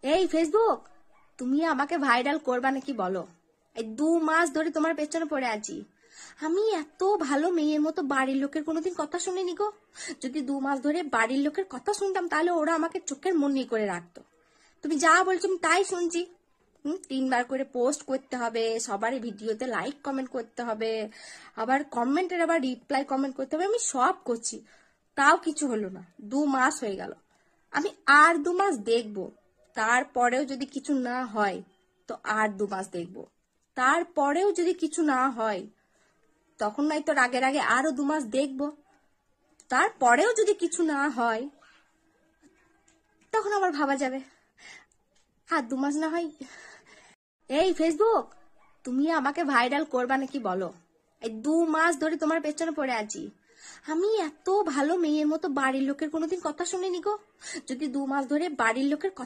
এই ফেসবুক, তুমি আমাকে ভাইরাল করবা নাকি বলো? এই 2 মাস ধরে তোমার পেছনে পড়ে আছি। আমি এত ভালো মেয়ের মতো বাড়ির লোকের কোনোদিন কথা শুনিনি গো। যদি 2 মাস ধরে বাড়ির লোকের কথা শুনতাম তাহলে ওরা আমাকে চোখের মনি করে রাখতো। তুমি যা বলছো আমি তাই শুনছি। 3বার করে পোস্ট করতে হবে, সবারই ভিডিওতে লাইক কমেন্ট করতে হবে, আবার কমেন্টের আবার রিপ্লাই কমেন্ট করতে হবে। আমি সব করছি, তাও কিছু হলো না। 2 মাস হয়ে গেল। আমি আর 2 মাস দেখবো, তারপরেও যদি কিছু না হয় তো আর 2 মাস দেখবো। তারপরেও যদি কিছু না হয় তখন নয় তো রাগের আগে আরো 2 মাস দেখবো। তারপরেও যদি কিছু না হয় তখন আবার ভাবা যাবে। আর 2 মাস না হয়। এই ফেসবুক, তুমি আমাকে ভাইরাল করবা নাকি বলো? এই 2 মাস ধরে তোমার পেছনে পড়ে আছি। আমি এত ভালো মেয়ের মতো বাড়ির লোকের কোনোদিন কথা শুনিনি গো। যদি 2 মাস ধরে বাড়ির লোকের কথা